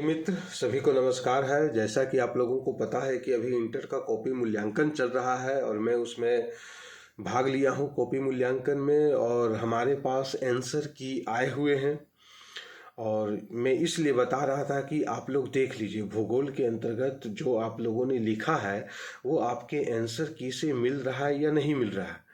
मित्र सभी को नमस्कार है। जैसा कि आप लोगों को पता है कि अभी इंटर का कॉपी मूल्यांकन चल रहा है और मैं उसमें भाग लिया हूं कॉपी मूल्यांकन में, और हमारे पास आंसर की आए हुए हैं। और मैं इसलिए बता रहा था कि आप लोग देख लीजिए भूगोल के अंतर्गत जो आप लोगों ने लिखा है वो आपके आंसर की से मिल रहा है या नहीं मिल रहा है।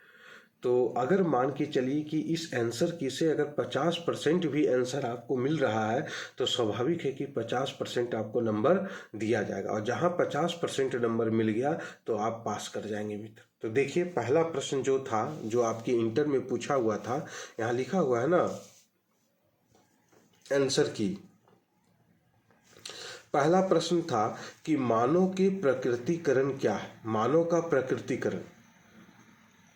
तो अगर मान के चलिए कि इस आंसर की से अगर 50% भी आंसर आपको मिल रहा है तो स्वाभाविक है कि 50% आपको नंबर दिया जाएगा, और जहां 50% नंबर मिल गया तो आप पास कर जाएंगे मित्र। तो देखिए पहला प्रश्न जो था, जो आपके इंटर में पूछा हुआ था, यहाँ लिखा हुआ है ना आंसर की। पहला प्रश्न था कि मानव के प्रकृतिकरण क्या है। मानव का प्रकृतिकरण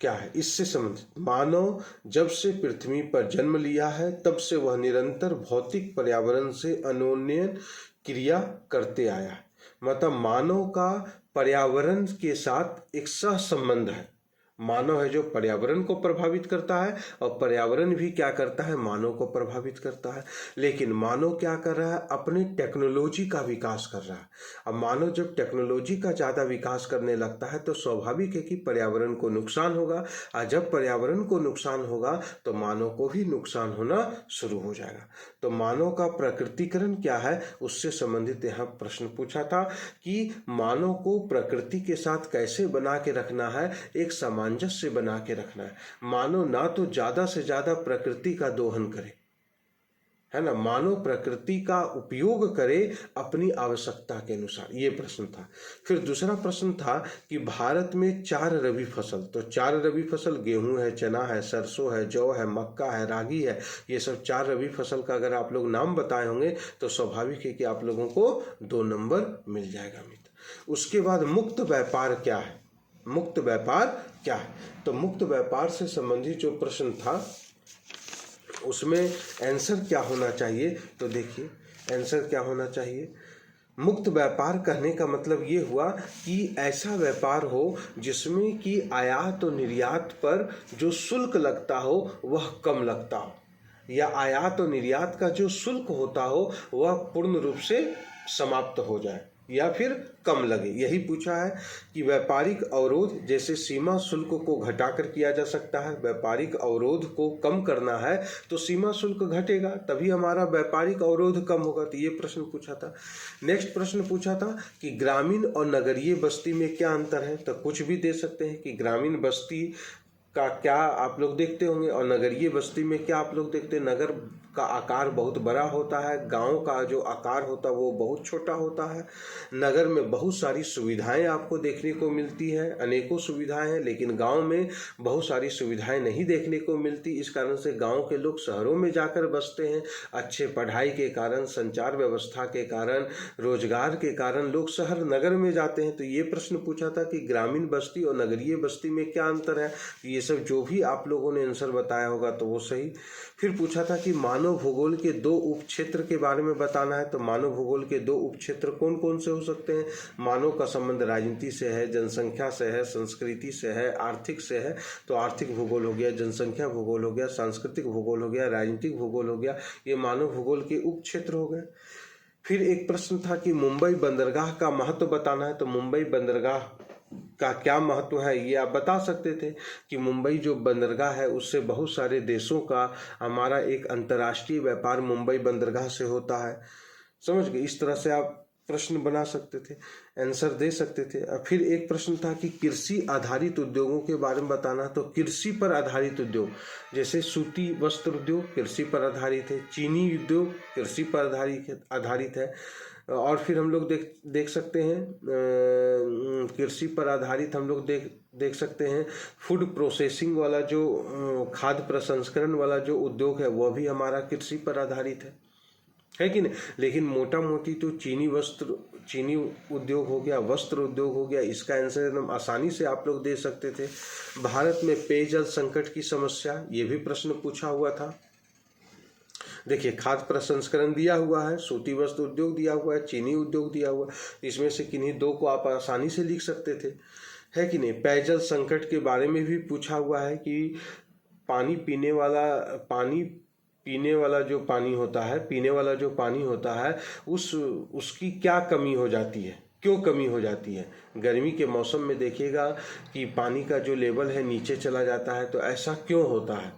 क्या है, इससे संबंधित। मानव जब से पृथ्वी पर जन्म लिया है तब से वह निरंतर भौतिक पर्यावरण से अन्योन्य क्रिया करते आया है। मतलब मानव का पर्यावरण के साथ एक सह संबंध है। मानव है जो पर्यावरण को प्रभावित करता है और पर्यावरण भी क्या करता है, मानव को प्रभावित करता है। लेकिन मानव क्या कर रहा है, अपनी टेक्नोलॉजी का विकास कर रहा है। अब मानव जब टेक्नोलॉजी का ज़्यादा विकास करने लगता है तो स्वाभाविक है कि पर्यावरण को नुकसान होगा, और जब पर्यावरण को नुकसान होगा तो मानव को भी नुकसान होना शुरू हो जाएगा। तो मानव का प्रकृतिकरण क्या है उससे संबंधित यहाँ प्रश्न पूछा था कि मानव को प्रकृति के साथ कैसे बना के रखना है, एक सामंजस्य बना के रखना है। मानव ना तो ज्यादा से ज्यादा प्रकृति का दोहन करे, है ना, मानव प्रकृति का उपयोग करे अपनी आवश्यकता के अनुसार। ये प्रश्न था। फिर दूसरा प्रश्न था कि भारत में 4 रबी फसल, तो 4 रबी फसल गेहूं है, चना है, सरसों है, जौ है, मक्का है, रागी है, ये सब 4 रबी फसल का अगर आप लोग नाम बताए होंगे तो स्वाभाविक है कि आप लोगों को 2 नंबर मिल जाएगा मित्र। उसके बाद मुक्त व्यापार क्या है, मुक्त व्यापार क्या है। तो मुक्त व्यापार से संबंधित जो प्रश्न था उसमें आंसर क्या होना चाहिए, तो देखिए आंसर क्या होना चाहिए। मुक्त व्यापार कहने का मतलब ये हुआ कि ऐसा व्यापार हो जिसमें कि आयात और निर्यात पर जो शुल्क लगता हो वह कम लगता हो, या आयात और निर्यात का जो शुल्क होता हो वह पूर्ण रूप से समाप्त हो जाए या फिर कम लगे। यही पूछा है कि व्यापारिक अवरोध जैसे सीमा शुल्क को घटाकर किया जा सकता है। व्यापारिक अवरोध को कम करना है तो सीमा शुल्क घटेगा, तभी हमारा व्यापारिक अवरोध कम होगा। तो ये प्रश्न पूछा था। नेक्स्ट प्रश्न पूछा था कि ग्रामीण और नगरीय बस्ती में क्या अंतर है। तो कुछ भी दे सकते हैं कि ग्रामीण बस्ती का क्या आप लोग देखते होंगे और नगरीय बस्ती में क्या आप लोग देखते हैं। नगर का आकार बहुत बड़ा होता है, गांव का जो आकार होता है वो बहुत छोटा होता है। नगर में बहुत सारी सुविधाएं आपको देखने को मिलती हैं, अनेकों सुविधाएं हैं, लेकिन गांव में बहुत सारी सुविधाएं नहीं देखने को मिलती। इस कारण से गांव के लोग शहरों में जाकर बसते हैं। अच्छे पढ़ाई के कारण, संचार व्यवस्था के कारण, रोजगार के कारण लोग शहर नगर में जाते हैं। तो ये प्रश्न पूछा था कि ग्रामीण बस्ती और नगरीय बस्ती में क्या अंतर है। ये सब जो भी आप लोगों ने आंसर बताया होगा तो वो सही। फिर पूछा था कि मानव भूगोल के 2 उपक्षेत्र के बारे में बताना है। तो मानव भूगोल के 2 उपक्षेत्र कौन कौन से हो सकते हैं। मानव का संबंध राजनीति से है, जनसंख्या से है, संस्कृति से है, आर्थिक से है। तो आर्थिक भूगोल हो गया, जनसंख्या भूगोल हो गया, सांस्कृतिक भूगोल हो गया, राजनीतिक भूगोल हो गया। ये मानव भूगोल के उपक्षेत्र हो गए। फिर एक प्रश्न था कि मुंबई बंदरगाह का महत्व बताना है। तो मुंबई बंदरगाह का क्या महत्व है ये आप बता सकते थे कि मुंबई जो बंदरगाह है उससे बहुत सारे देशों का हमारा एक अंतर्राष्ट्रीय व्यापार मुंबई बंदरगाह से होता है। समझ गए, इस तरह से आप प्रश्न बना सकते थे, आंसर दे सकते थे। और फिर एक प्रश्न था कि कृषि आधारित उद्योगों के बारे में बताना। तो कृषि पर आधारित उद्योग जैसे सूती वस्त्र उद्योग कृषि पर आधारित है, चीनी उद्योग कृषि पर आधारित है। और फिर हम लोग देख सकते हैं कृषि पर आधारित हम लोग देख सकते हैं फूड प्रोसेसिंग वाला जो खाद्य प्रसंस्करण वाला जो उद्योग है वह भी हमारा कृषि पर आधारित है कि नहीं। लेकिन मोटा मोटी तो चीनी उद्योग हो गया, वस्त्र उद्योग हो गया, इसका आंसर एकदम आसानी से आप लोग दे सकते थे। भारत में पेयजल संकट की समस्या, ये भी प्रश्न पूछा हुआ था। देखिए खाद्य प्रसंस्करण दिया हुआ है, सूती वस्त्र उद्योग दिया हुआ है, चीनी उद्योग दिया हुआ है। इसमें से किन्हीं 2 को आप आसानी से लिख सकते थे, है कि नहीं। पेयजल संकट के बारे में भी पूछा हुआ है कि पानी पीने वाला जो पानी होता है उसकी क्या कमी हो जाती है, क्यों कमी हो जाती है। गर्मी के मौसम में देखिएगा कि पानी का जो लेवल है नीचे चला जाता है, तो ऐसा क्यों होता है,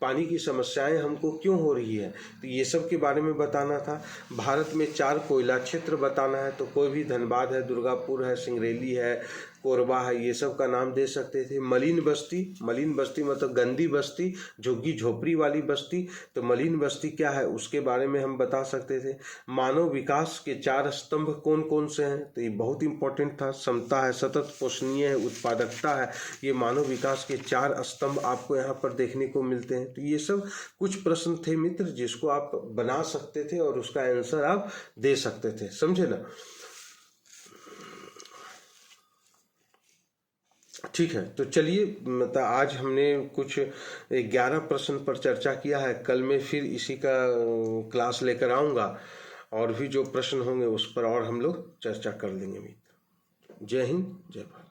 पानी की समस्याएं हमको क्यों हो रही है, तो ये सब के बारे में बताना था। भारत में 4 कोयला क्षेत्र बताना है, तो कोई भी धनबाद है, दुर्गापुर है, सिंगरेली है, कोरबा है, ये सब का नाम दे सकते थे। मलिन बस्ती मतलब गंदी बस्ती, झुग्गी झोपड़ी वाली बस्ती, तो मलिन बस्ती क्या है उसके बारे में हम बता सकते थे। मानव विकास के 4 स्तंभ कौन कौन से हैं, तो ये बहुत इंपॉर्टेंट था। समता है, सतत पोषणीय है, उत्पादकता है, ये मानव विकास के 4 स्तंभ आपको यहाँ पर देखने को मिलते हैं। तो ये सब कुछ प्रश्न थे मित्र, जिसको आप बना सकते थे और उसका आंसर आप दे सकते थे, समझे ना। ठीक है, तो चलिए, मतलब आज हमने कुछ 11 प्रश्न पर चर्चा किया है। कल मैं फिर इसी का क्लास लेकर आऊँगा और भी जो प्रश्न होंगे उस पर और हम लोग चर्चा कर लेंगे मित्र। जय हिंद, जय भारत।